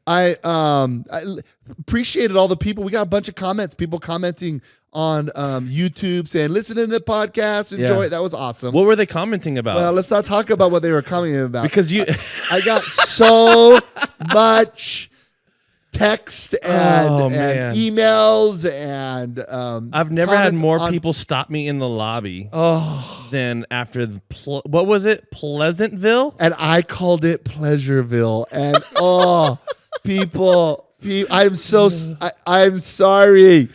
I appreciated all the people. We got a bunch of comments. People commenting on YouTube saying, "Listen to the podcast, enjoy it." That was awesome. What were they commenting about? Well, let's not talk about what they were commenting about because I got so much text and emails and I've never had more people stop me in the lobby than after the what was it, Pleasantville? And I called it Pleasureville. And people, I'm sorry.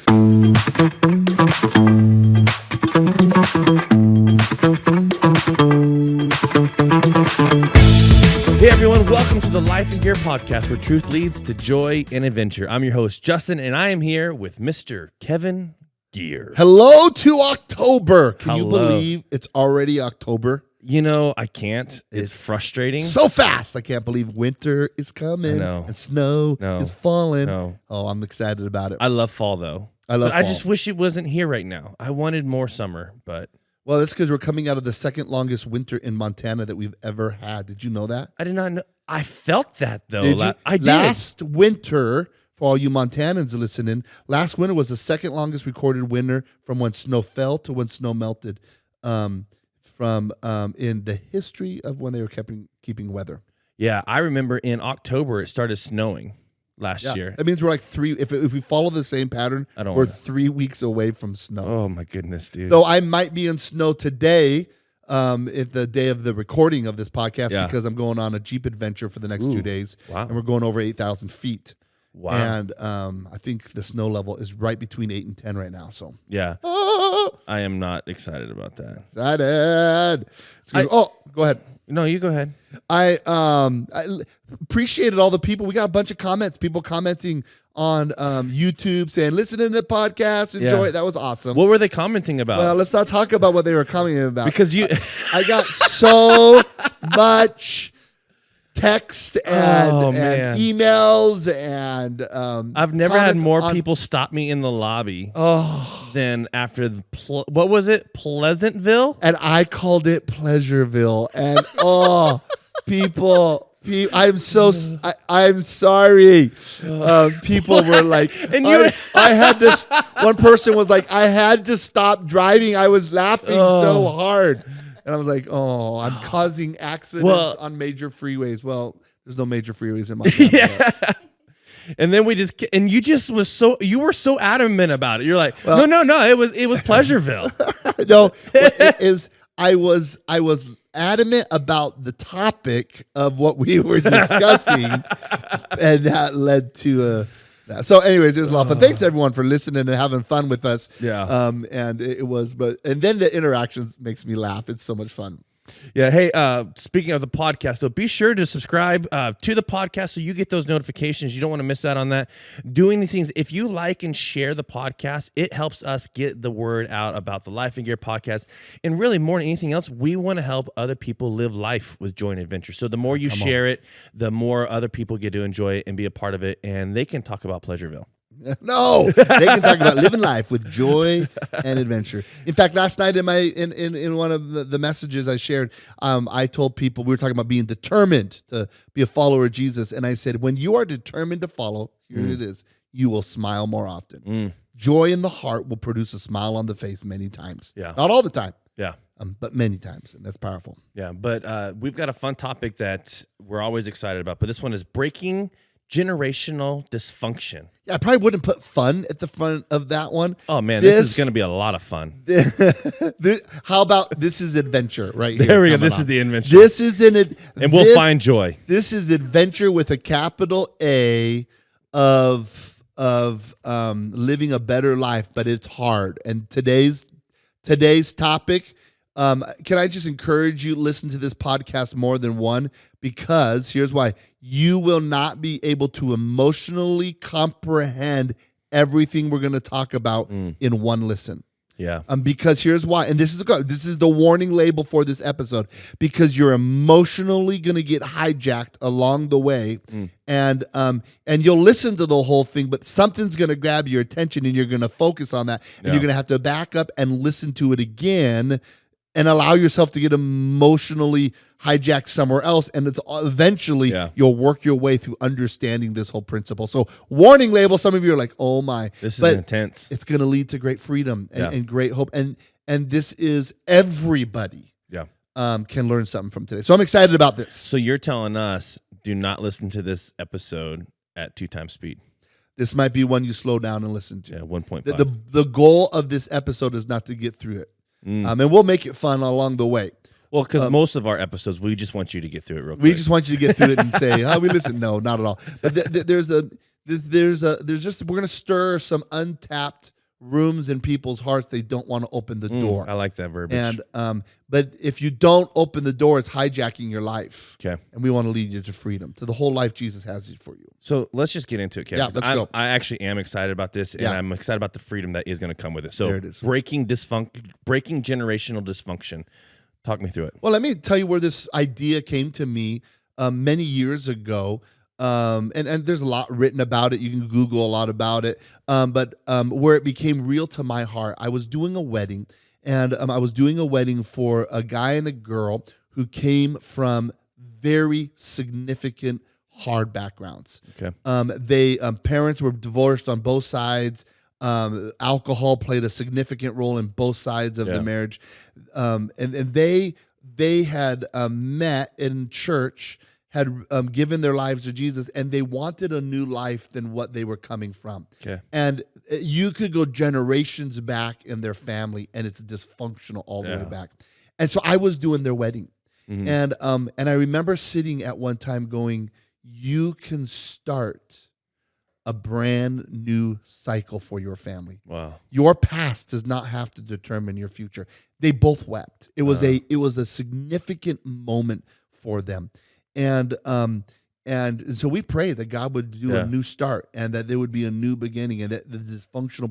Hey everyone, welcome to the LifenGeer podcast where truth leads to joy and adventure. I'm your host, Justin, and I am here with Mr. Kevin Geer. Hello to October. Can you believe it's already October? You know, I can't. It's frustrating. So fast. I can't believe winter is coming and snow is falling. Oh, I'm excited about it. I love fall, though. I just wish it wasn't here right now. I wanted more summer, but... Well, that's because we're coming out of the second longest winter in Montana that we've ever had. Did you know that? I did not know. I felt that, though. I did. Last winter, for all you Montanans listening, last winter was the second longest recorded winter from when snow fell to when snow melted in the history of when they were keeping weather. Yeah, I remember in October it started snowing last year. That means we're like if we follow the same pattern, we're 3 weeks away from snow. Oh my goodness, dude. Though I might be in snow today, at the day of the recording of this podcast, because I'm going on a Jeep adventure for the next 2 days. Wow. And we're going over 8,000 feet. Wow. And I think the snow level is right between 8 and 10 right now. So yeah. I am not excited about that. Excited. Go ahead. No, you go ahead. I appreciated all the people. We got a bunch of comments. People commenting on YouTube saying, "Listen to the podcast, enjoy it." That was awesome. What were they commenting about? Well, let's not talk about what they were commenting about because I got so much text and emails and I've never had more people stop me in the lobby than after the what was it, Pleasantville? And I called it Pleasureville. And people, I'm sorry. People were like, and I had this. One person was like, I had to stop driving. I was laughing so hard. And I was like, I'm causing accidents on major freeways. Well, there's no major freeways in my yeah. And then you were so adamant about it. You're like, no, it was Pleasureville. No, it is. I was adamant about the topic of what we were discussing, and that led to So anyways, it was a lot of fun. Thanks everyone for listening and having fun with us. Yeah. And then the interactions makes me laugh. It's so much fun. Yeah. Hey, speaking of the podcast, so be sure to subscribe to the podcast so you get those notifications. You don't want to miss out on that. Doing these things, if you like and share the podcast, it helps us get the word out about the LifenGeer podcast. And really, more than anything else, we want to help other people live life with joy and adventure. So the more you share it, the more other people get to enjoy it and be a part of it, and they can talk about Pleasureville. No, they can talk about living life with joy and adventure. In fact, last night in one of the messages I shared, I told people, we were talking about being determined to be a follower of Jesus, and I said, when you are determined to follow, here it is, you will smile more often. Joy in the heart will produce a smile on the face many times. Yeah, not all the time. Yeah. But many times, and that's powerful. Yeah, but we've got a fun topic that we're always excited about, but this one is breaking generational dysfunction. Yeah, I probably wouldn't put fun at the front of that one. Oh man, this is going to be a lot of fun. How about this is adventure right here? There we go. This is the adventure. This is and we'll find joy. This is adventure with a capital A of living a better life, but it's hard. And today's topic. Can I just encourage you to listen to this podcast more than one? Because here's why. You will not be able to emotionally comprehend everything we're going to talk about in one listen. Yeah. Because here's why. And this is the warning label for this episode. Because you're emotionally going to get hijacked along the way. And you'll listen to the whole thing, but something's going to grab your attention and you're going to focus on that. And you're going to have to back up and listen to it again and allow yourself to get emotionally hijacked somewhere else. And it's eventually you'll work your way through understanding this whole principle. So warning label, some of you are like, oh my, this is intense. It's going to lead to great freedom and great hope. And this is everybody can learn something from today. So I'm excited about this. So you're telling us, do not listen to this episode at 2 times speed. This might be one you slow down and listen to. 1.5. The goal of this episode is not to get through it. And we'll make it fun along the way. Well, because most of our episodes, we just want you to get through it real quick. We just want you to get through it and say, "Oh, we listen." No, not at all. But there's just we're gonna stir some untapped rooms in people's hearts. They don't want to open the door. I like that verbiage. And but if you don't open the door, it's hijacking your life. Okay. And we want to lead you to freedom, to the whole life Jesus has for you. So let's just get into it, Kevin. Yeah, let's go. I actually am excited about this, and I'm excited about the freedom that is going to come with it. So there it is. breaking generational dysfunction. Talk me through it. Well, let me tell you where this idea came to me many years ago. And there's a lot written about it. You can Google a lot about it. But where it became real to my heart, I was doing a wedding, and I was doing a wedding for a guy and a girl who came from very significant, hard backgrounds. Okay. They parents were divorced on both sides. Alcohol played a significant role in both sides of the marriage, and they had met in church, had given their lives to Jesus, and they wanted a new life than what they were coming from. Okay. And you could go generations back in their family, and it's dysfunctional all the way back. And so I was doing their wedding, and I remember sitting at one time going, "You can start a brand new cycle for your family. Wow. Your past does not have to determine your future." They both wept. It was a significant moment for them. And so we pray that God would do a new start, and that there would be a new beginning, and that the dysfunctional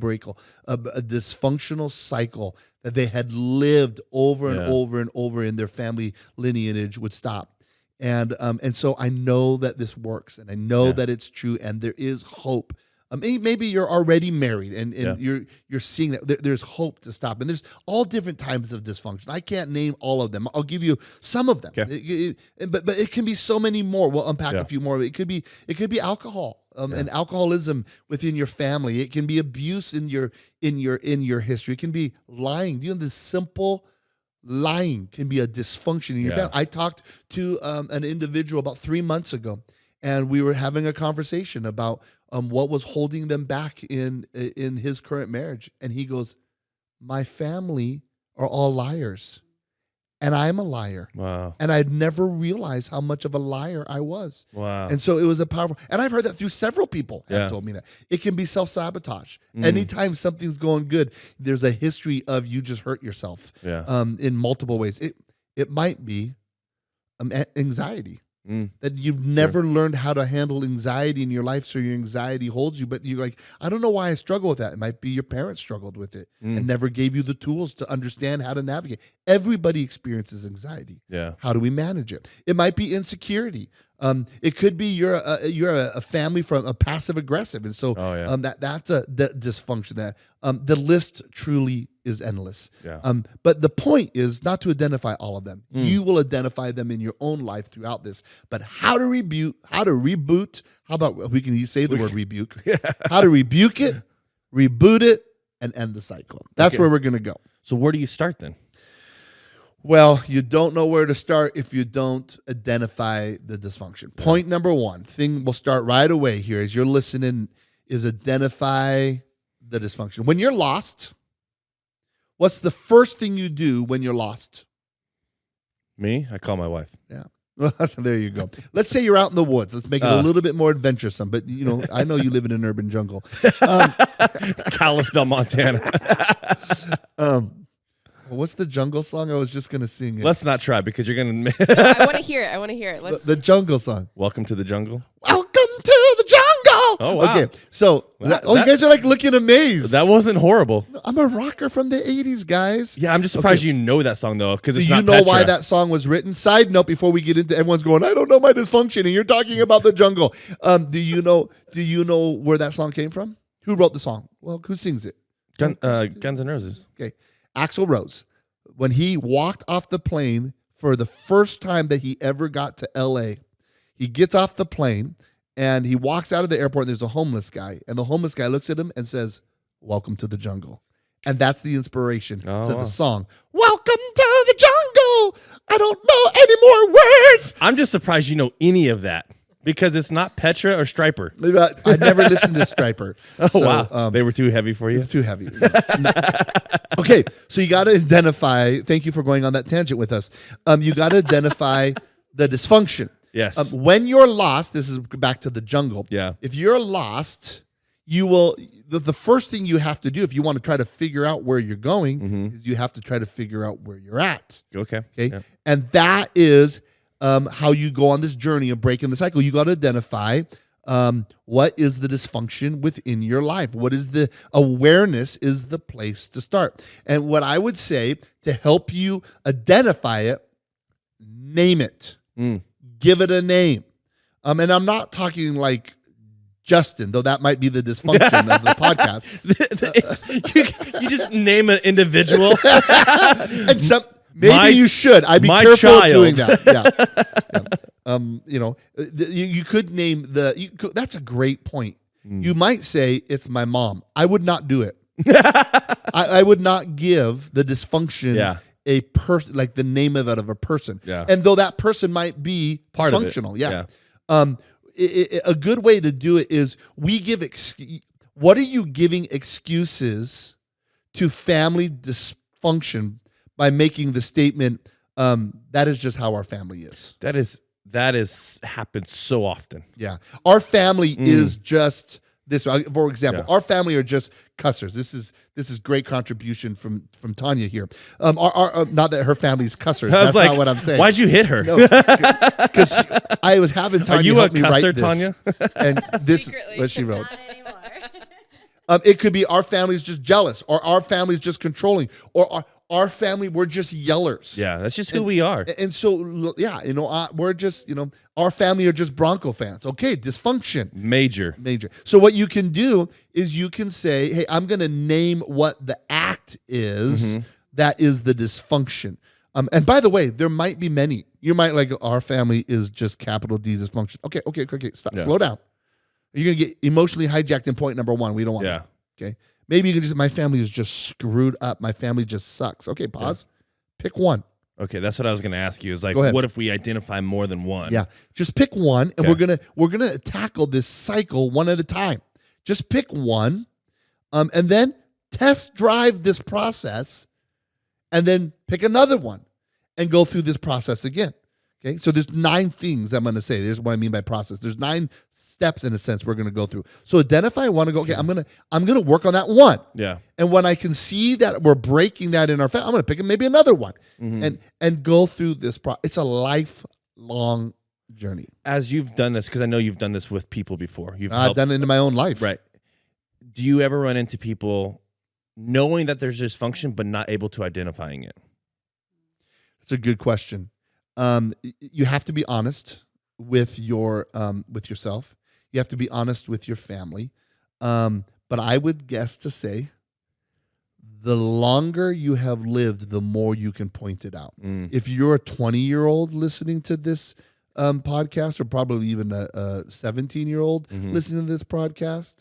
cycle that they had lived over and over and over in their family lineage would stop. And so I know that this works, and I know that it's true, and there is hope. Maybe you're already married, and you're seeing that there's hope to stop. And there's all different types of dysfunction. I can't name all of them. I'll give you some of them. Okay. But it can be so many more. We'll unpack a few more. It could be alcohol and alcoholism within your family. It can be abuse in your history. It can be lying. You know, this simple lying can be a dysfunction in your family. I talked to an individual about 3 months ago, and we were having a conversation about what was holding them back in his current marriage. And he goes, "My family are all liars, and I'm a liar." Wow. And I'd never realized how much of a liar I was. Wow. And so it was a powerful, and I've heard that through several people have told me that. It can be self-sabotage. Anytime something's going good, there's a history of you just hurt yourself in multiple ways. It might be anxiety. That you've never learned how to handle anxiety in your life, so your anxiety holds you. But you're like, "I don't know why I struggle with that." It might be your parents struggled with it and never gave you the tools to understand how to navigate. Everybody experiences anxiety. Yeah. How do we manage it? It might be insecurity. It could be you're a family from a passive aggressive, and so that's a dysfunction. That the list truly is endless. Yeah. But the point is not to identify all of them. You will identify them in your own life throughout this. But how to reboot? How about we can say the word rebuke? How to rebuke it, reboot it, and end the cycle. That's where we're going to go. So where do you start then? Well, you don't know where to start if you don't identify the dysfunction. Point number one, thing we'll start right away here as you're listening, is identify the dysfunction. When you're lost, what's the first thing you do when you're lost? Me? I call my wife. Yeah. There you go. Let's say you're out in the woods. Let's make it a little bit more adventuresome. But, I know you live in an urban jungle. Kalispell, Montana. What's the jungle song? I was just going to sing it. Let's not try, because you're going to... I want to hear it. Let's. The jungle song. Welcome to the jungle. Welcome to the jungle. Oh, wow. Okay, so you guys are like looking amazed. That wasn't horrible. I'm a rocker from the 80s, guys. Yeah, I'm just surprised you know that song, though, because it's Do you know why that song was written? Side note, before we get into everyone's going, "I don't know my dysfunction," and you're talking about the jungle. Do you know where that song came from? Who wrote the song? Well, who sings it? Guns N' Roses. Okay. Axl Rose when he walked off the plane for the first time that he ever got to LA, he gets off the plane and he walks out of the airport. And there's a homeless guy, and the homeless guy looks at him and says, "Welcome to the jungle." And that's the inspiration to the song. Welcome to the jungle. I don't know any more words. I'm just surprised you know any of that because it's not Petra or Striper. I never listened to Striper. Wow. They were too heavy for you? Too heavy. No. Okay, so you got to identify. Thank you for going on that tangent with us. You got to identify the dysfunction. Yes. When you're lost, this is back to the jungle. Yeah. If you're lost, you will. The first thing you have to do if you want to try to figure out where you're going is you have to try to figure out where you're at. Okay. Okay. Yeah. And that is how you go on this journey of breaking the cycle. You got to identify what is the dysfunction within your life. What is the awareness is the place to start. And what I would say to help you identify it, name it. Give it a name. And I'm not talking like Justin, though that might be the dysfunction of the podcast. You just name an individual. And maybe you should. I'd be careful of doing that. Yeah. You could name that's a great point. You might say it's my mom. I would not do it. I would not give the dysfunction a person, like the name of a person. Yeah. And though that person might be part dysfunctional. Of it. Yeah. A good way to do it is we give what are you giving excuses to family dysfunction by making the statement that is just how our family is. That is happens so often. Yeah. Our family is just this. For example, our family are just cussers. This is great contribution from Tanya here. Not that her family's cussers. That's not what I'm saying. Why'd you hit her? No, because I was having Tanya help me write this. Tanya? And this is what she wrote. Not anymore. It could be our family's just jealous, or our family's just controlling, or our family, we're just yellers. Yeah, that's just who we are. And so, we're just, our family are just Bronco fans. Okay, dysfunction. Major. So what you can do is you can say, hey, I'm going to name what the act is that is the dysfunction. And by the way, there might be many. You might our family is just capital D dysfunction. Okay. Stop. Yeah. Slow down. You're going to get emotionally hijacked in point number 1. We don't want that. Okay. Maybe you can just, my family is just screwed up. My family just sucks. Okay, pause. Yeah. Pick one. Okay, that's what I was going to ask you. Is what if we identify more than one? Yeah, just pick one, and we're gonna tackle this cycle one at a time. Just pick one, and then test drive this process, and then pick another one, and go through this process again. Okay, so there's 9 things I'm going to say. There's what I mean by process. There's 9 steps in a sense we're going to go through. So identify one and go, okay, I'm gonna work on that one. Yeah. And when I can see that we're breaking that in our family, I'm going to pick maybe another one and go through this process. It's a lifelong journey. As you've done this, because I know you've done this with people before. I've done it in my own life. Right. Do you ever run into people knowing that there's dysfunction but not able to identifying it? That's a good question. You have to be honest with yourself. You have to be honest with your family. But I would guess to say the longer you have lived, the more you can point it out. If you're a 20-year-old listening to this podcast, or probably even a 17-year-old listening to this podcast,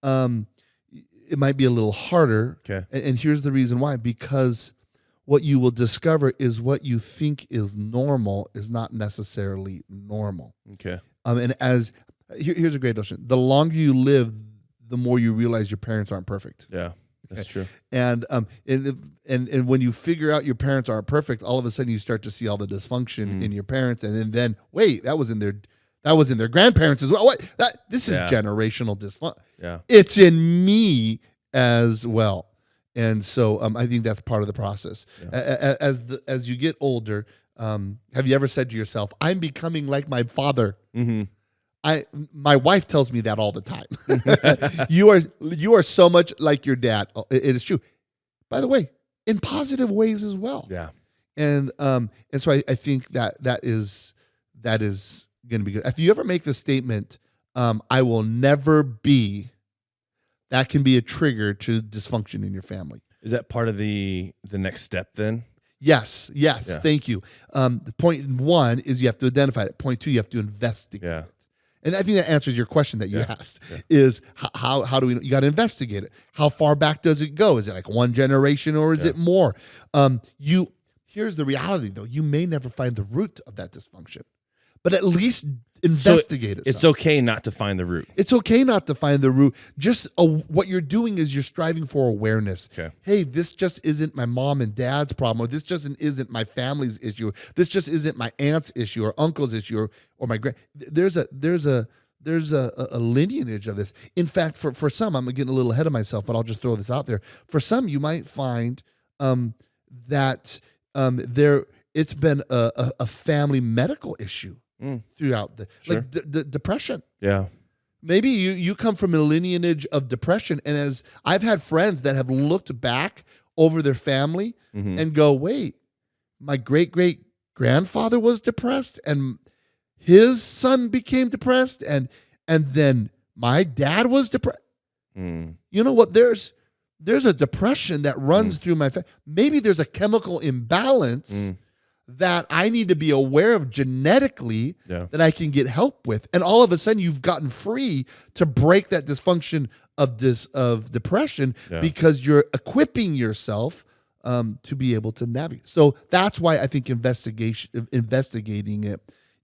it might be a little harder. Okay. And here's the reason why. Because what you will discover is what you think is normal is not necessarily normal. Okay. And here's a great notion. The longer you live, the more you realize your parents aren't perfect. Yeah, that's true. And when you figure out your parents aren't perfect, all of a sudden you start to see all the dysfunction in your parents, and then wait, that was in their grandparents as well. This is generational dysfunction. Yeah, it's in me as well. And so I think that's part of the process. Yeah. As you get older, have you ever said to yourself, "I'm becoming like my father"? My wife tells me that all the time. You are so much like your dad. It is true. By the way, in positive ways as well. Yeah. And so I think that is going to be good. If you ever make the statement, "I will never be," that can be a trigger to dysfunction in your family. Is that part of the next step then? Yes. Yeah. Thank you. The point one is you have to identify it. Point two, you have to investigate it. And I think that answers your question that you asked. Is how do we? You got to investigate it. How far back does it go? Is it like one generation or is it more? Here's the reality though. You may never find the root of that dysfunction, but at least investigate it. It's okay not to find the root. It's okay not to find the root. Just what you're doing is you're striving for awareness. Okay. Hey, this just isn't my mom and dad's problem, or this just isn't my family's issue. This just isn't my aunt's issue or uncle's issue or my grand. There's a lineage of this. In fact, for some, I'm getting a little ahead of myself, but I'll just throw this out there. For some, you might find that it's been a family medical issue. Throughout the depression. Yeah. Maybe you come from a lineage of depression. And as I've had friends that have looked back over their family and go, wait, my great-great-grandfather was depressed and his son became depressed and then my dad was depressed. You know what? There's a depression that runs through my family. Maybe there's a chemical imbalance that I need to be aware of genetically that I can get help with. And all of a sudden you've gotten free to break that dysfunction of depression because you're equipping yourself to be able to navigate. So that's why I think investigating it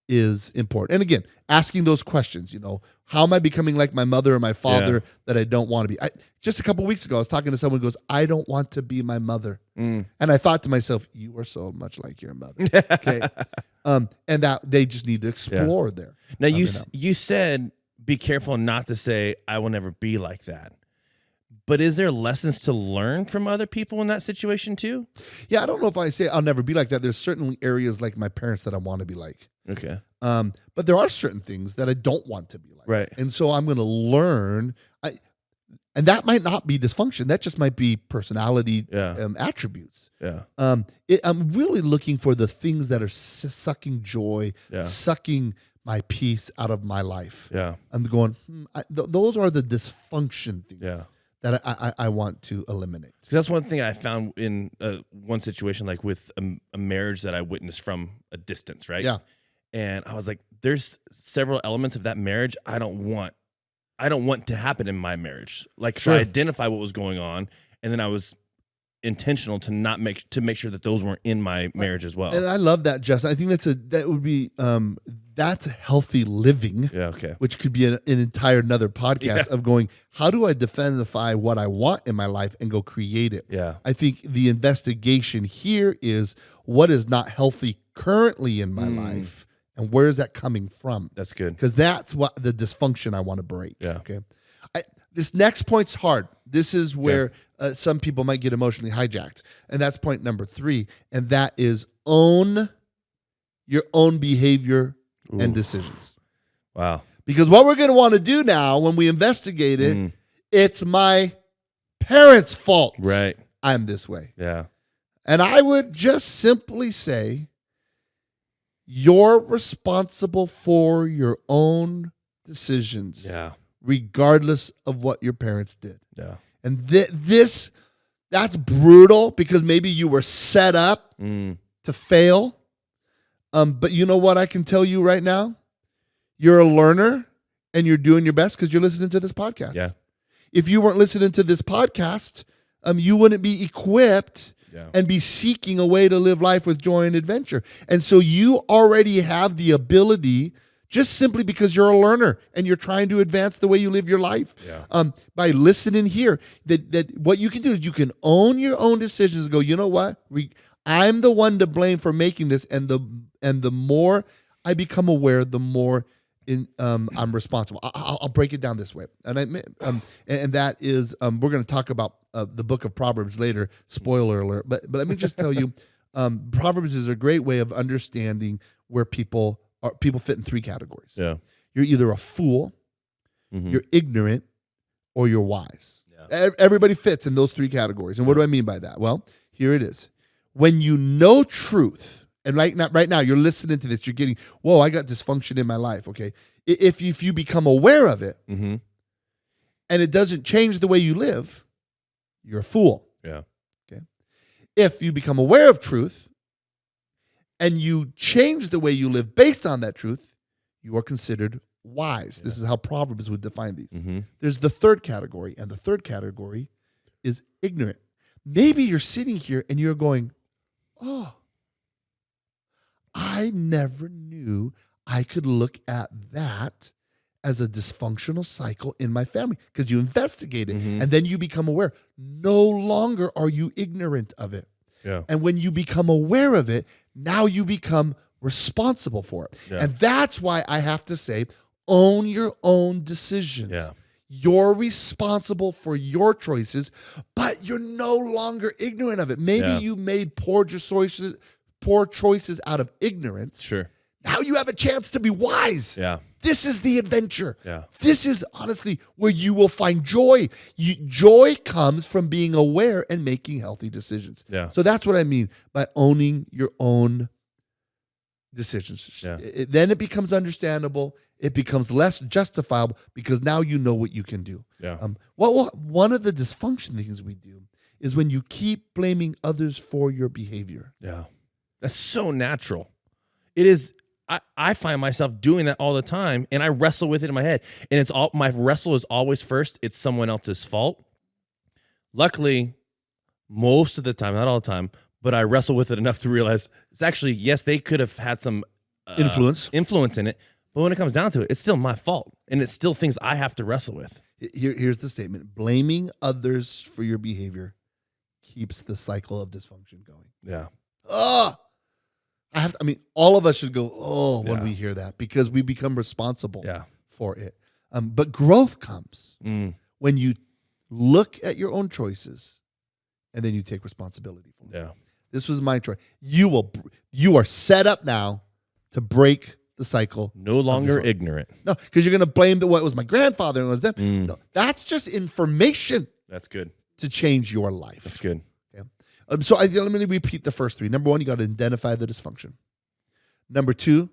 is important. And again, asking those questions, how am I becoming like my mother or my father that I don't want to be? Just a couple of weeks ago, I was talking to someone who goes, I don't want to be my mother. And I thought to myself, you are so much like your mother. Okay. And that they just need to explore there. Now you said, be careful not to say, I will never be like that. But is there lessons to learn from other people in that situation too? Yeah, I don't know if I say I'll never be like that. There's certainly areas like my parents that I want to be like. Okay. But there are certain things that I don't want to be like. Right. And so I'm going to learn. And that might not be dysfunction. That just might be personality attributes. Yeah. I'm really looking for the things that are sucking joy, sucking my peace out of my life. Yeah. I'm going, those are the dysfunction things. Yeah. That I want to eliminate. Because that's one thing I found in one situation, like with a marriage that I witnessed from a distance, right? Yeah. And I was like, there's several elements of that marriage I don't want to happen in my marriage. Like, so I identify what was going on, and then I was intentional to not make sure that those weren't in my marriage as well. And I love that, Justin. I think that's a healthy living. Yeah, okay. Which could be an entire another podcast of going, how do I defendify what I want in my life and go create it? Yeah. I think the investigation here is what is not healthy currently in my life and where is that coming from? That's good. Because that's what the dysfunction I want to break. Yeah. Okay. This next point's hard. This is where some people might get emotionally hijacked. And that's point number 3. And that is own your own behavior and decisions. Wow. Because what we're going to want to do now when we investigate it, it's my parents' fault. Right. I'm this way. Yeah. And I would just simply say, you're responsible for your own decisions. Yeah. Regardless of what your parents did. Yeah. And that's brutal because maybe you were set up to fail. But you know what I can tell you right now? You're a learner and you're doing your best because you're listening to this podcast. Yeah. If you weren't listening to this podcast, you wouldn't be equipped and be seeking a way to live life with joy and adventure. And so you already have the ability, just simply because you're a learner and you're trying to advance the way you live your life. Yeah. By listening here, that what you can do is you can own your own decisions and go, you know what? I'm the one to blame for making this, and the more I become aware, the more I'm responsible. I'll break it down this way, and that is we're going to talk about the book of Proverbs later. Spoiler alert! But let me just tell you, Proverbs is a great way of understanding where people fit in 3 categories. Yeah, you're either a fool, you're ignorant, or you're wise. Yeah. Everybody fits in those 3 categories. And what do I mean by that? Well, here it is. When you know truth, and right now you're listening to this, you're getting, whoa, I got dysfunction in my life. Okay. If you become aware of it and it doesn't change the way you live, you're a fool. Yeah. Okay. If you become aware of truth and you change the way you live based on that truth, you are considered wise. Yeah. This is how Proverbs would define these. Mm-hmm. There's the third category, and the third category is ignorant. Maybe you're sitting here and you're going, oh, I never knew I could look at that as a dysfunctional cycle in my family, because you investigate it and then you become aware. No longer are you ignorant of it. Yeah. And when you become aware of it, now you become responsible for it. Yeah. And that's why I have to say, own your own decisions. Yeah. You're responsible for your choices, but you're no longer ignorant of it. Maybe you made poor choices out of ignorance. Sure. Now you have a chance to be wise. Yeah. This is the adventure. Yeah. This is honestly where you will find joy. Joy comes from being aware and making healthy decisions. Yeah. So that's what I mean by owning your own decisions. Yeah. Then it becomes understandable. It becomes less justifiable because now you know what you can do. Yeah. One of the dysfunction things we do is when you keep blaming others for your behavior. Yeah. That's so natural. It is. I find myself doing that all the time, and I wrestle with it in my head. And it's all my wrestle is always first. It's someone else's fault. Luckily, most of the time, not all the time, but I wrestle with it enough to realize it's actually, yes, they could have had some influence in it, but when it comes down to it, it's still my fault, and it's still things I have to wrestle with. Here's the statement: blaming others for your behavior keeps the cycle of dysfunction going. Yeah. All of us should go, when we hear that, because we become responsible for it. But growth comes when you look at your own choices and then you take responsibility for them. Yeah. This was my choice. You are set up now to break the cycle. No longer ignorant. No, because you're going to blame what was my grandfather and it was them. No, that's just information. That's good. To change your life. That's good. So let me repeat the first three. Number one, you got to identify the dysfunction. Number two,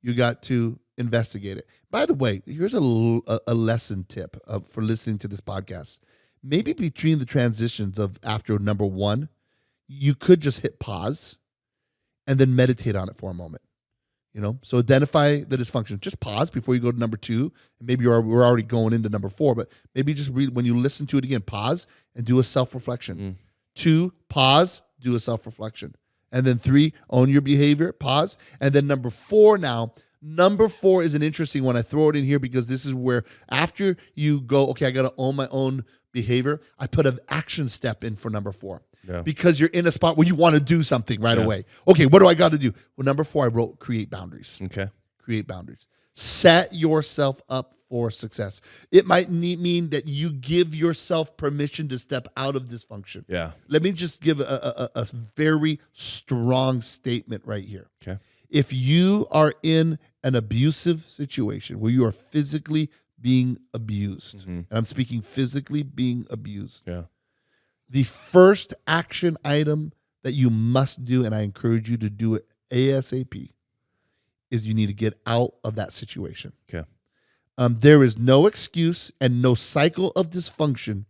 you got to investigate it. By the way, here's a lesson tip for listening to this podcast. Maybe between the transitions of after number one, you could just hit pause and then meditate on it for a moment. So identify the dysfunction. Just pause before you go to number two. Maybe we're already going into number four, but maybe just when you listen to it again, pause and do a self-reflection. 2, pause, do a self-reflection. And then 3, own your behavior, pause. And then number 4 now. Number 4 is an interesting one. I throw it in here because this is where after you go, okay, I got to own my own behavior, I put an action step in for number 4. Yeah. Because you're in a spot where you want to do something right away. Okay, what do I got to do? Well, number 4, I wrote create boundaries. Okay. Create boundaries. Set yourself up for success. It might mean that you give yourself permission to step out of dysfunction. Yeah. Let me just give a very strong statement right here. Okay. If you are in an abusive situation where you are physically being abused, and I'm speaking physically being abused, the first action item that you must do, and I encourage you to do it ASAP, is you need to get out of that situation. Okay. There is no excuse and no cycle of dysfunction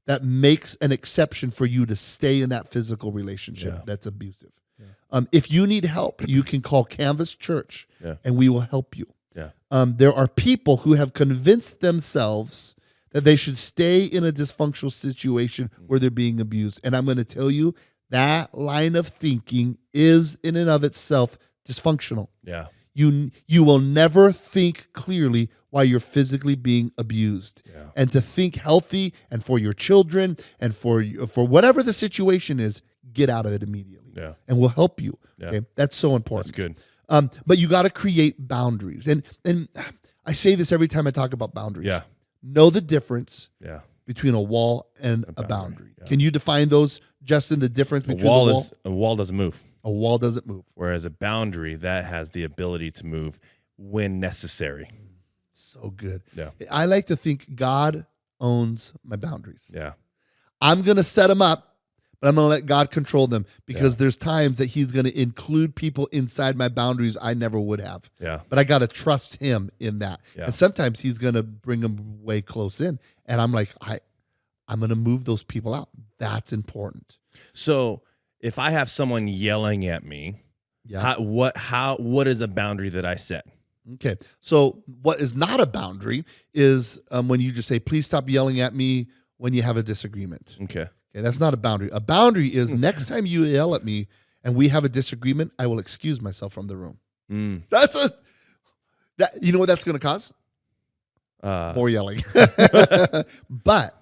that makes an exception for you to stay in that physical relationship that's abusive. Yeah. If you need help, you can call Canvas Church and we will help you. Yeah. There are people who have convinced themselves that they should stay in a dysfunctional situation where they're being abused. And I'm going to tell you that line of thinking is in and of itself dysfunctional. Yeah. You will never think clearly while you're physically being abused. Yeah. And to think healthy and for your children and for whatever the situation is, get out of it immediately. Yeah. And we'll help you. Yeah. Okay? That's so important. That's good. But you got to create boundaries. And I say this every time I talk about boundaries. Yeah. Know the difference between a wall and a boundary. Yeah. Can you define those, Justin, the difference between the wall? A wall doesn't move. A wall doesn't move. Whereas a boundary, that has the ability to move when necessary. So good. Yeah. I like to think God owns my boundaries. Yeah. I'm going to set them up, but I'm going to let God control them because there's times that he's going to include people inside my boundaries I never would have. Yeah. But I got to trust him in that. Yeah. And sometimes he's going to bring them way close in. And I'm like, I'm going to move those people out. That's important. So if I have someone yelling at me, Yeah. what is a boundary that I set? Okay. So what is not a boundary is when you just say, please stop yelling at me when you have a disagreement. Okay. Okay, that's not a boundary. A boundary is next time you yell at me and we have a disagreement, I will excuse myself from the room. You know what that's going to cause? More yelling. But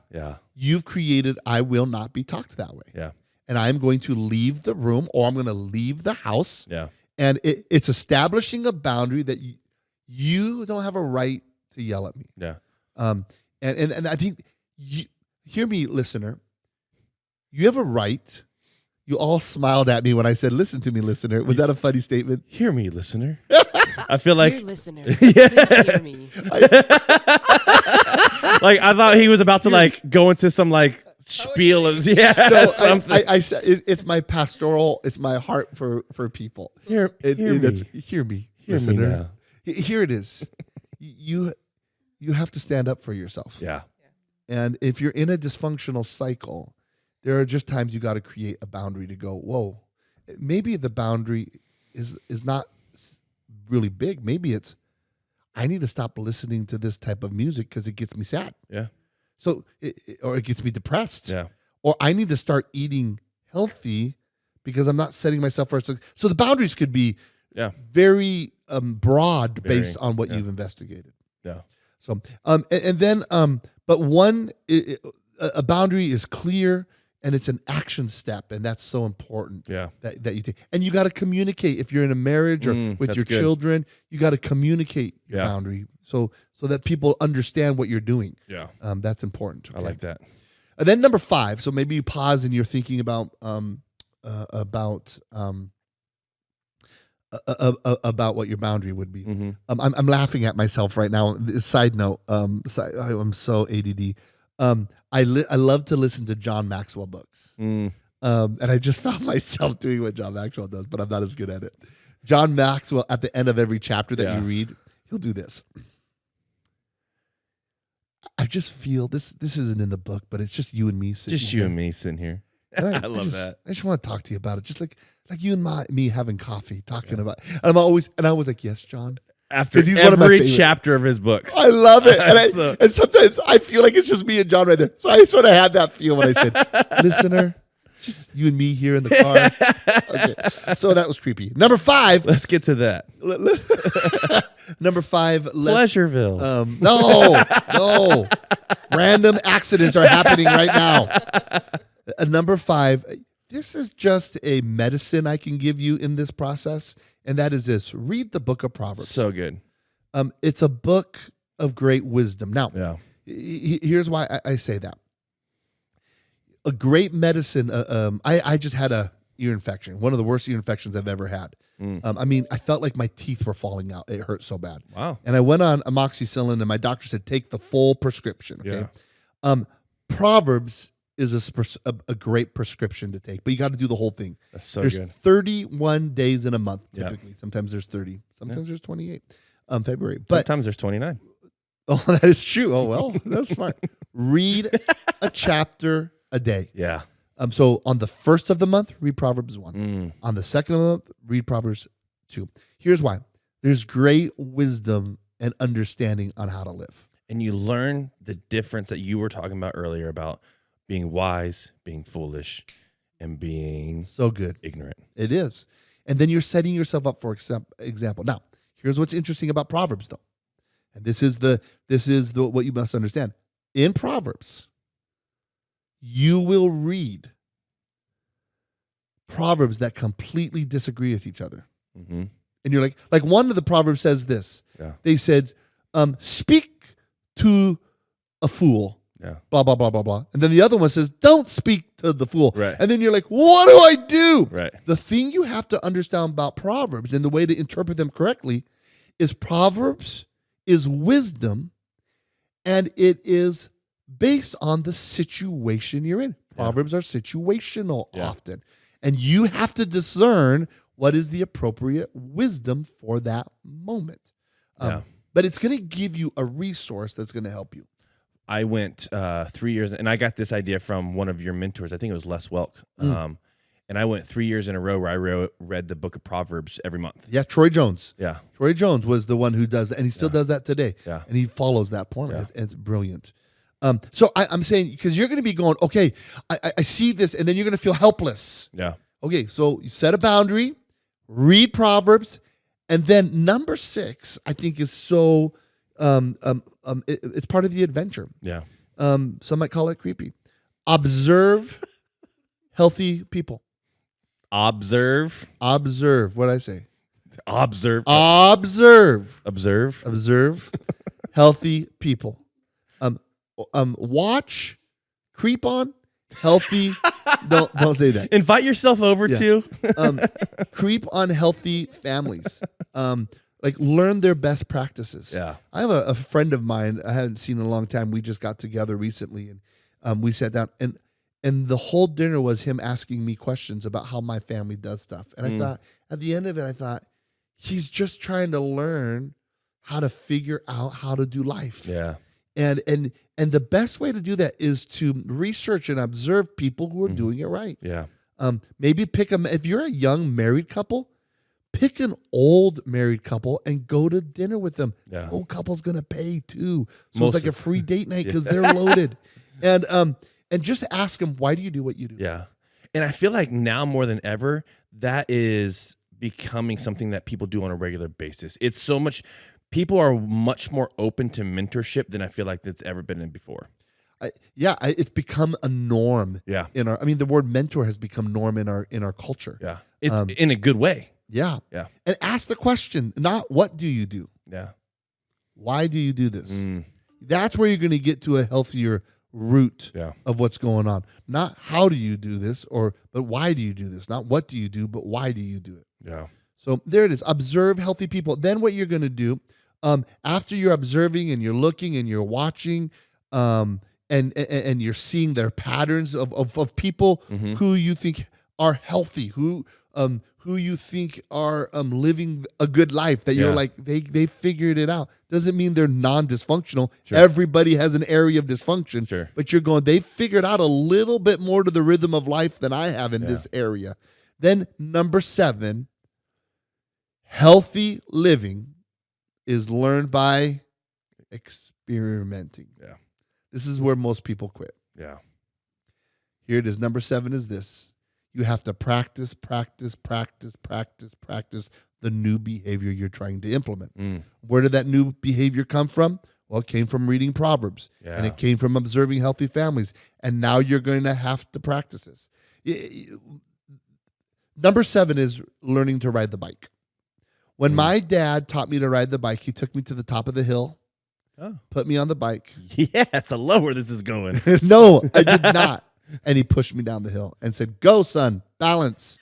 you've created, I will not be talked that way. Yeah. And I'm going to leave the room or I'm going to leave the house. Yeah. And it's establishing a boundary that you don't have a right to yell at me. Yeah. And I think, hear me, listener. You have a right. You all smiled at me when I said, listen to me, listener. Was that a funny statement? Hear me, listener. I feel like... Dear listener, please hear me. Like, I thought he was about to, like, go into some, like, spiel of... Yeah, no, something. I said, it's my pastoral, it's my heart for people. Hear me. Hear me, Hear listener. me now. Here it is. You have to stand up for yourself. Yeah. And if you're in a dysfunctional cycle, there are just times you got to create a boundary to go, whoa, maybe the boundary is not really big. Maybe it's, I need to stop listening to this type of music because it gets me sad. Yeah. So, or it gets me depressed. Yeah. Or I need to start eating healthy because I'm not setting myself for success. So the boundaries could be very broad based on what you've investigated. Yeah. So, and then, but one, a boundary is clear and it's an action step, and that's so important. Yeah. That you take, and you got to communicate if you're in a marriage or with your children. You got to communicate your boundary so that people understand what you're doing. Yeah. That's important. Okay? I like that. And then number 5. So maybe you pause and you're thinking about what your boundary would be. Mm-hmm. I'm laughing at myself right now. Side note, I'm so ADD. I love to listen to John Maxwell books. And I just found myself doing what John Maxwell does, but I'm not as good at it. John Maxwell, at the end of every chapter that you read, he'll do this. I just feel this isn't in the book, but it's just you and me sitting Just you and me sitting here. I love that. I just want to talk to you about it. Just like you and me having coffee, talking about. And I was like, yes, John. After he's one of my every favorite. chapter of his books. I love it. And sometimes I feel like it's just me and John right there. So I sort of had that feel when I said, listener, just you and me here in the car. Okay. So that was creepy. Number 5. Let's get to that. Number 5. Pleasureville. No. Random accidents are happening right now. Number 5. This is just a medicine I can give you in this process. And that is this. Read the book of Proverbs. So good. It's a book of great wisdom. Now, here's why I say that. A great medicine. I just had a ear infection. One of the worst ear infections I've ever had. I mean, I felt like my teeth were falling out. It hurt so bad. Wow. And I went on amoxicillin, and my doctor said, take the full prescription. Okay. Yeah. Proverbs is a great prescription to take, but you got to do the whole thing. That's so there's good. 31 days in a month, typically. Sometimes there's 30. Sometimes there's 28. February. But sometimes there's 29. Oh, that is true. Oh, well, that's smart. Read a chapter a day. Yeah. So on the first of the month, read Proverbs 1. On the second of the month, read Proverbs 2. Here's why. There's great wisdom and understanding on how to live. And you learn the difference that you were talking about earlier about being wise, being foolish, and being so good, ignorant. It is. And then you're setting yourself up for example. Now, here's what's interesting about Proverbs, though. And this is what you must understand. In Proverbs, you will read Proverbs that completely disagree with each other. Mm-hmm. And you're like one of the Proverbs says this. Yeah. They said, speak to a fool. Yeah. Blah, blah, blah, blah, blah. And then the other one says, don't speak to the fool. Right. And then you're like, what do I do? Right. The thing you have to understand about Proverbs and the way to interpret them correctly is Proverbs is wisdom, and it is based on the situation you're in. Proverbs are situational often. And you have to discern what is the appropriate wisdom for that moment. But it's going to give you a resource that's going to help you. I went 3 years, and I got this idea from one of your mentors. I think it was Les Welk. And I went 3 years in a row where I read the book of Proverbs every month. Yeah, Troy Jones. Yeah. Troy Jones was the one who does that, and he still does that today. Yeah. And he follows that point. Yeah. It's brilliant. So I'm saying, because you're going to be going, okay, I see this, and then you're going to feel helpless. Yeah. Okay, so you set a boundary, read Proverbs, and then number 6, I think, is so, it's part of the adventure. Yeah. Some might call it creepy. Observe healthy people. Observe. What did I say? Observe. Observe healthy people. Watch, creep on healthy. don't say that. Invite yourself over to. Creep on healthy families. Like learn their best practices. Yeah. I have a friend of mine I haven't seen in a long time. We just got together recently, and we sat down, and the whole dinner was him asking me questions about how my family does stuff. And I thought, at the end of it, he's just trying to learn how to figure out how to do life. Yeah. And the best way to do that is to research and observe people who are doing it right. Yeah. Maybe pick them. If you're a young married couple, pick an old married couple and go to dinner with them. Yeah. The old couple's gonna pay too, so Most it's like a free date night because they're loaded. And just ask them, why do you do what you do? Yeah. And I feel like now more than ever, that is becoming something that people do on a regular basis. It's so much. People are much more open to mentorship than I feel like that's ever been in before. It's become a norm. Yeah. The word mentor has become norm in our culture. Yeah. It's in a good way. Yeah. Yeah. And ask the question, not what do you do? Yeah. Why do you do this? That's where you're going to get to a healthier root of what's going on. Not how do you do this, but why do you do this? Not what do you do, but why do you do it? Yeah. So there it is. Observe healthy people. Then what you're going to do, after you're observing and you're looking and you're watching, and you're seeing their patterns of people who you think are healthy, who you think are living a good life, that you're like, they figured it out. Doesn't mean they're non-dysfunctional. Sure. Everybody has an area of dysfunction. Sure. But you're going, they figured out a little bit more to the rhythm of life than I have in this area. Then number 7, healthy living is learned by experimenting. Yeah. This is where most people quit. Yeah. Here it is. Number 7 is this. You have to practice the new behavior you're trying to implement. Where did that new behavior come from? Well, it came from reading Proverbs, and it came from observing healthy families. And now you're going to have to practice this. Number 7 is learning to ride the bike. When my dad taught me to ride the bike, he took me to the top of the hill, put me on the bike. Yes, I love where this is going. No, I did not. And he pushed me down the hill and said, "Go, son, balance."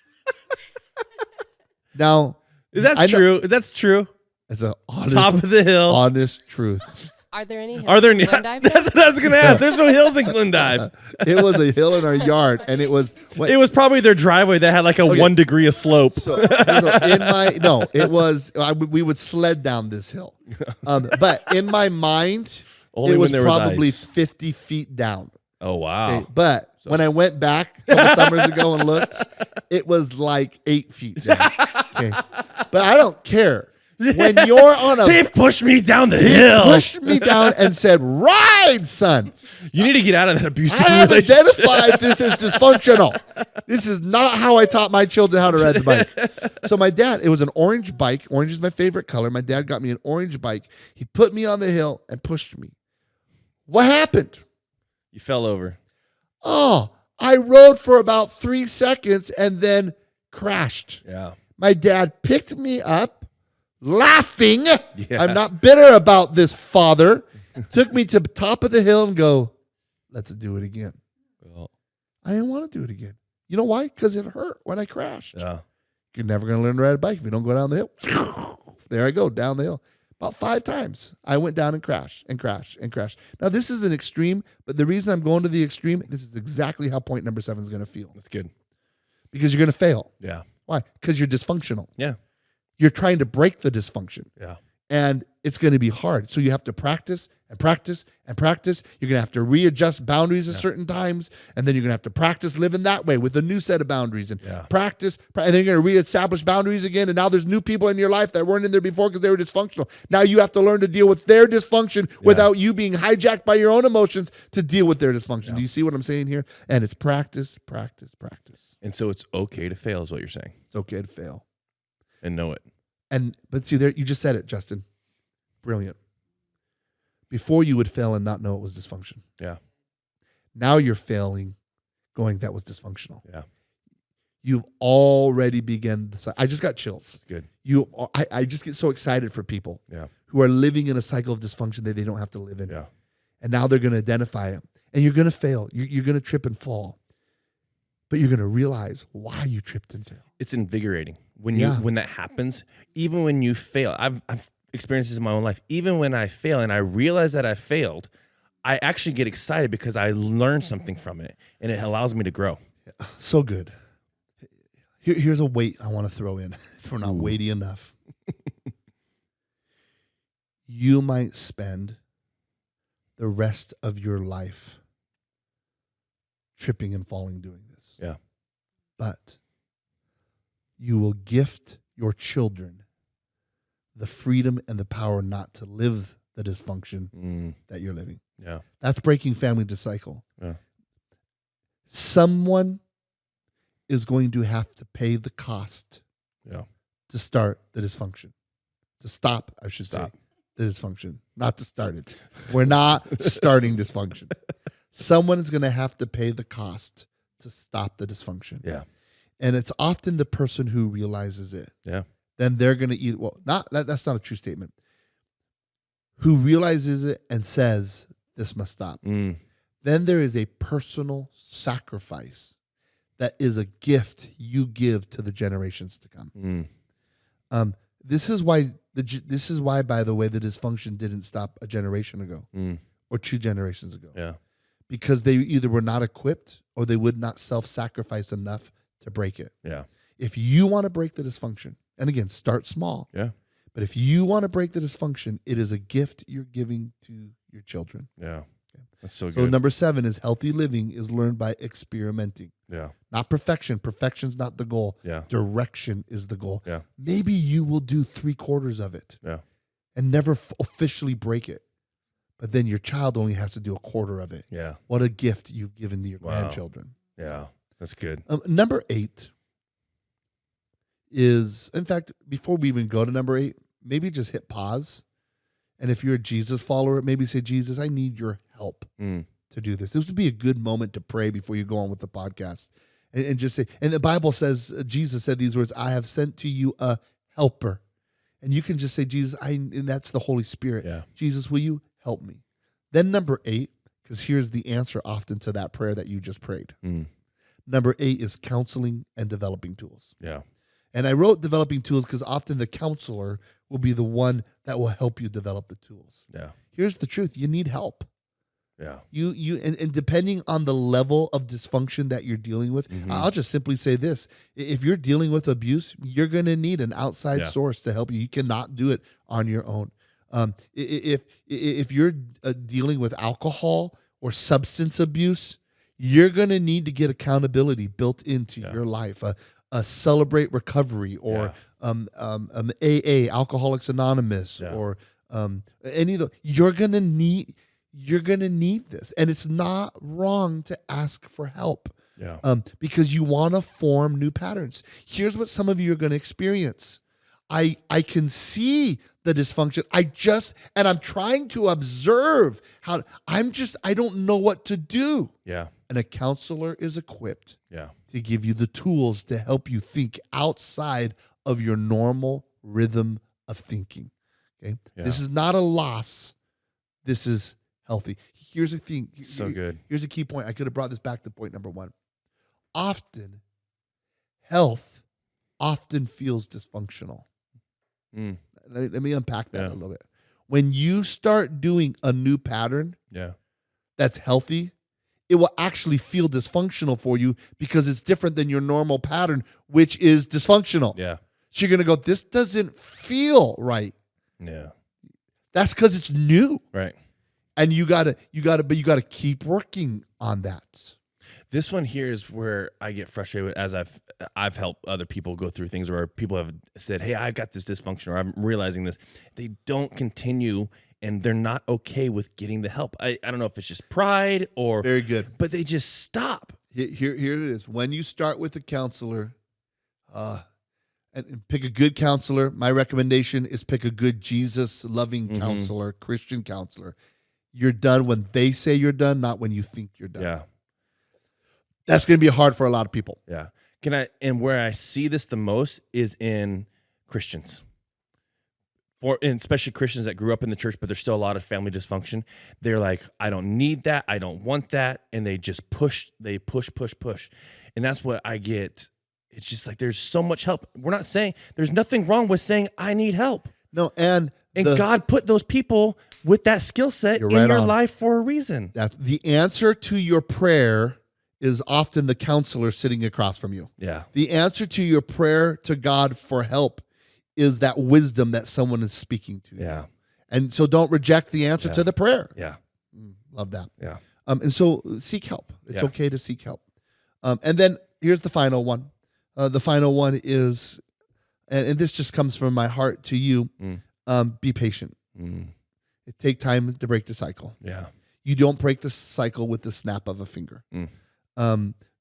Now, is that true? That's true. It's a honest, top of the hill, honest truth. Are there any hills in Glendive? That's what I was going to ask. There's no hills in Glendive. It was a hill in our yard, and it was probably their driveway that had like a 1 degree of slope. It was we would sled down this hill, but in my mind, Only it was when there was probably ice. 50 feet down. Oh wow! Okay, but when I went back a couple summers ago and looked, it was like 8 feet down. Okay. But I don't care. When you're on he pushed me down the he hill. pushed me down and said, "Ride, son." You need to get out of that abusive I have relationship. identified this as dysfunctional. This is not how I taught my children how to ride the bike. So my dad, it was an orange bike. Orange is my favorite color. My dad got me an orange bike. He put me on the hill and pushed me. What happened? You fell over. Oh, I rode for about 3 seconds and then crashed. Yeah. My dad picked me up, laughing. Yeah. I'm not bitter about this, father. Took me to the top of the hill and go, "Let's do it again." Well, I didn't want to do it again. You know why? Because it hurt when I crashed. yeah. You're never going to learn to ride a bike if you don't go down the hill. There I go, down the hill. About 5 times, I went down and crashed and crashed and crashed. Now, this is an extreme, but the reason I'm going to the extreme, this is exactly how point number 7 is going to feel. That's good. Because you're going to fail. Yeah. Why? Because you're dysfunctional. Yeah. You're trying to break the dysfunction. Yeah. And it's going to be hard. So you have to practice and practice and practice. You're going to have to readjust boundaries at certain times. And then you're going to have to practice living that way with a new set of boundaries and practice. And then you're going to reestablish boundaries again. And now there's new people in your life that weren't in there before because they were dysfunctional. Now you have to learn to deal with their dysfunction without you being hijacked by your own emotions to deal with their dysfunction. Do you see what I'm saying here? And it's practice, practice, practice. And so it's okay to fail is what you're saying. It's okay to fail. And know it. But see, there you just said it, Justin. Brilliant. Before you would fail and not know it was dysfunction. Yeah. Now you're failing, going, that was dysfunctional. Yeah. You've already begun. I just got chills. That's good. I just get so excited for people Yeah. who are living in a cycle of dysfunction that they don't have to live in. Yeah. And now they're going to identify it. And you're going to fail. You're going to trip and fall. But you're going to realize why you tripped and failed. It's invigorating when that happens. Even when you fail, I've experienced this in my own life. Even when I fail and I realize that I failed, I actually get excited because I learned something from it, and it allows me to grow. So good. Here's a weight I want to throw in if we're not weighty enough. You might spend the rest of your life tripping and falling doing this. Yeah. But you will gift your children the freedom and the power not to live the dysfunction that you're living. Yeah. That's breaking family to cycle. Yeah. Someone is going to have to pay the cost to start the dysfunction. To stop, I should say, the dysfunction. Not to start it. We're not starting dysfunction. Someone is going to have to pay the cost to stop the dysfunction. Yeah. And it's often the person who realizes it. Yeah. Then they're going to that's not a true statement. Who realizes it and says, this must stop. Then there is a personal sacrifice that is a gift you give to the generations to come. This is why, by the way, the dysfunction didn't stop a generation ago or 2 generations ago. Yeah. Because they either were not equipped or they would not self-sacrifice enough to break it. Yeah. If you want to break the dysfunction, and again, start small. Yeah. But if you want to break the dysfunction, it is a gift you're giving to your children. Yeah. Okay. That's so good. So number 7 is healthy living is learned by experimenting. Yeah. Not perfection. Perfection's not the goal. Yeah. Direction is the goal. Yeah. Maybe you will do 3/4 of it. Yeah. And never officially break it. But then your child only has to do 1/4 of it. Yeah. What a gift you've given to your grandchildren. Yeah. That's good. Number 8 is, in fact, before we even go to number 8, maybe just hit pause. And if you're a Jesus follower, maybe say, Jesus, I need your help to do this. This would be a good moment to pray before you go on with the podcast. And just say, and the Bible says, Jesus said these words, I have sent to you a helper. And you can just say, Jesus, and that's the Holy Spirit. Yeah. Jesus, will you help me? Then number 8, because here's the answer often to that prayer that you just prayed. Number 8 is counseling and developing tools. Yeah. And I wrote developing tools because often the counselor will be the one that will help you develop the tools. Yeah. Here's the truth. You need help. Yeah. And depending on the level of dysfunction that you're dealing with, I'll just simply say this. If you're dealing with abuse, you're going to need an outside source to help you. You cannot do it on your own. If you're dealing with alcohol or substance abuse, you're going to need to get accountability built into your life. Celebrate Recovery or AA, Alcoholics Anonymous, or any of those. You're going to need this, and it's not wrong to ask for help. Because you want to form new patterns. Here's what some of you are going to experience. I can see the dysfunction. I'm trying to observe how I don't know what to do. Yeah. And a counselor is equipped to give you the tools to help you think outside of your normal rhythm of thinking. Okay. Yeah. This is not a loss. This is healthy. Here's the thing. So good. Here's a key point. I could have brought this back to point number 1. Often, health often feels dysfunctional. Let me unpack that a little bit. When you start doing a new pattern that's healthy, it will actually feel dysfunctional for you because it's different than your normal pattern, which is dysfunctional. Yeah. So you're going to go, this doesn't feel right. Yeah. That's because it's new. Right. And you gotta keep working on that. This one here is where I get frustrated as I've helped other people go through things where people have said, hey, I've got this dysfunction, or I'm realizing this. They don't continue, and they're not okay with getting the help. I don't know if it's just pride or Very good. but they just stop. Here it is. When you start with a counselor, and pick a good counselor, my recommendation is pick a good Jesus-loving counselor, Christian counselor. You're done when they say you're done, not when you think you're done. Yeah. That's going to be hard for a lot of people. Yeah. And where I see this the most is in Christians. And especially Christians that grew up in the church, but there's still a lot of family dysfunction. They're like, I don't need that. I don't want that. And they just push. And that's what I get. It's just like, there's so much help. We're not saying, there's nothing wrong with saying, I need help. No, and God put those people with that skill set in your life for a reason. That the answer to your prayer is often the counselor sitting across from you. Yeah. The answer to your prayer to God for help is that wisdom that someone is speaking to you. Yeah. And so don't reject the answer to the prayer. Yeah. Love that. Yeah. And so seek help. It's okay to seek help. And then here's the final one. The final one is, and this just comes from my heart to you, be patient. It takes time to break the cycle. Yeah. You don't break the cycle with the snap of a finger.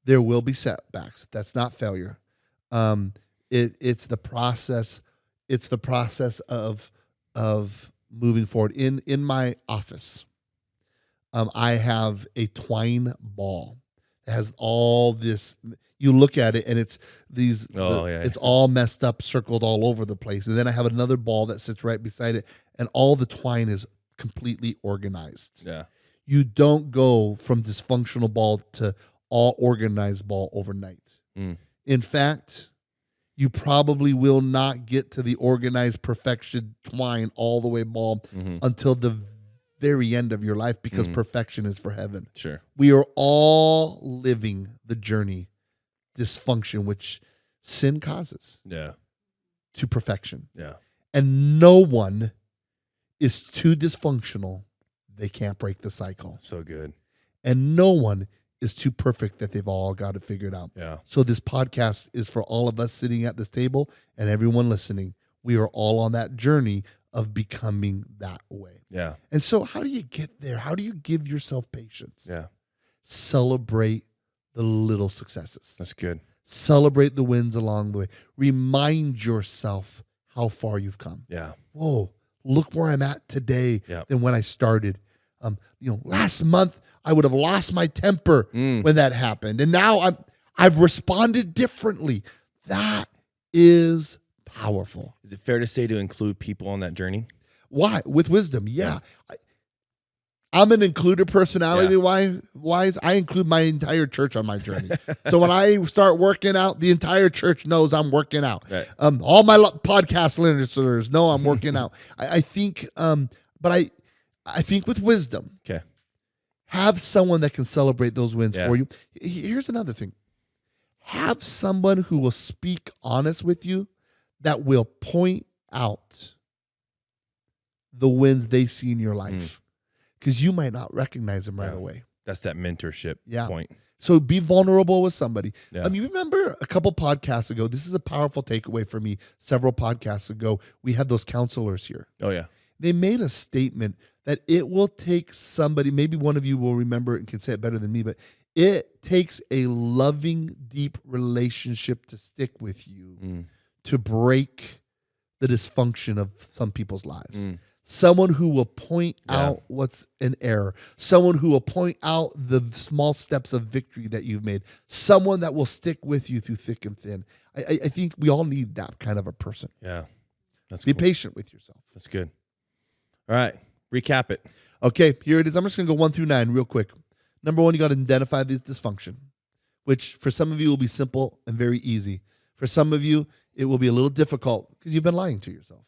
There will be setbacks. That's not failure. It's the process. It's the process of moving forward. In my office, I have a twine ball. It has all this. You look at it and it's these. It's all messed up, circled all over the place. And then I have another ball that sits right beside it, and all the twine is completely organized. Yeah. You don't go from dysfunctional ball to all organized ball overnight. In fact, you probably will not get to the organized perfection twine all the way ball until the very end of your life, because perfection is for heaven. Sure. We are all living the journey, dysfunction, which sin causes, to perfection. Yeah. And no one is too dysfunctional. They can't break the cycle. So good. And no one is too perfect that they've all got it figured out. Yeah. So this podcast is for all of us sitting at this table and everyone listening. We are all on that journey of becoming that way. Yeah. And so how do you get there? How do you give yourself patience? Yeah. Celebrate the little successes. That's good. Celebrate the wins along the way. Remind yourself how far you've come. Yeah. Whoa, look where I'm at today than when I started. Last month I would have lost my temper when that happened, and now I've responded differently. That is powerful. Is it fair to say to include people on that journey? Why? With wisdom, yeah. I'm an includer personality wise. I include my entire church on my journey. So when I start working out, the entire church knows I'm working out. Right. All my podcast listeners know I'm working out. I think with wisdom, have someone that can celebrate those wins for you. Here's another thing. Have someone who will speak honest with you, that will point out the wins they see in your life. Because you might not recognize them right away. That's that mentorship point. So be vulnerable with somebody. Yeah. You remember a couple podcasts ago, this is a powerful takeaway for me. Several podcasts ago, we had those counselors here. Oh, yeah. They made a statement that it will take somebody, maybe one of you will remember it and can say it better than me, but it takes a loving, deep relationship to stick with you to break the dysfunction of some people's lives. Someone who will point out what's an error. Someone who will point out the small steps of victory that you've made. Someone that will stick with you through thick and thin. I think we all need that kind of a person. Yeah. That's Be cool. patient with yourself. That's good. All right. Recap it. Okay, here it is. I'm just going to go 1 through 9 real quick. Number 1, you got to identify this dysfunction, which for some of you will be simple and very easy. For some of you, it will be a little difficult because you've been lying to yourself.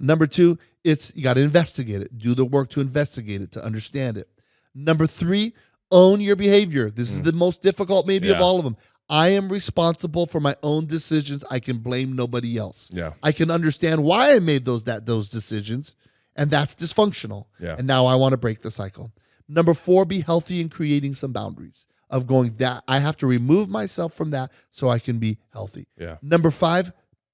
Number 2, you got to investigate it. Do the work to investigate it, to understand it. Number 3, own your behavior. This is the most difficult maybe of all of them. I am responsible for my own decisions. I can blame nobody else. Yeah. I can understand why I made those decisions, And that's dysfunctional. Yeah. And now I want to break the cycle. Number 4, be healthy in creating some boundaries of going that I have to remove myself from that so I can be healthy. Yeah. Number 5,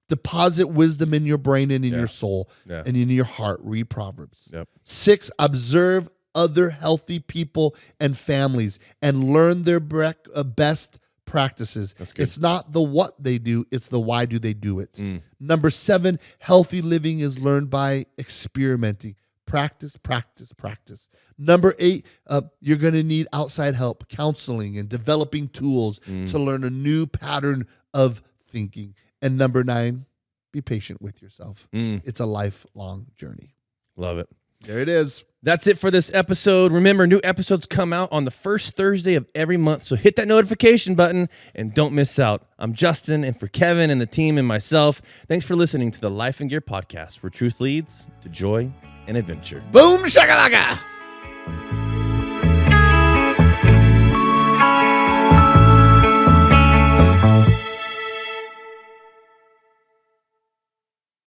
deposit wisdom in your brain and in Yeah. your soul Yeah. and in your heart. Read Proverbs. Yep. 6, observe other healthy people and families and learn their best practices. That's good. It's not the what they do, it's the why do they do it. Mm. Number 7, healthy living is learned by experimenting. Practice, practice, practice. Number 8, you're going to need outside help, counseling, and developing tools to learn a new pattern of thinking. And number 9, be patient with yourself. It's a lifelong journey. Love it. There it is. That's it for this episode. Remember, new episodes come out on the first Thursday of every month, so hit that notification button and don't miss out. I'm Justin, and for Kevin and the team and myself, thanks for listening to the Life and Gear podcast, where truth leads to joy and adventure. Boom shakalaka.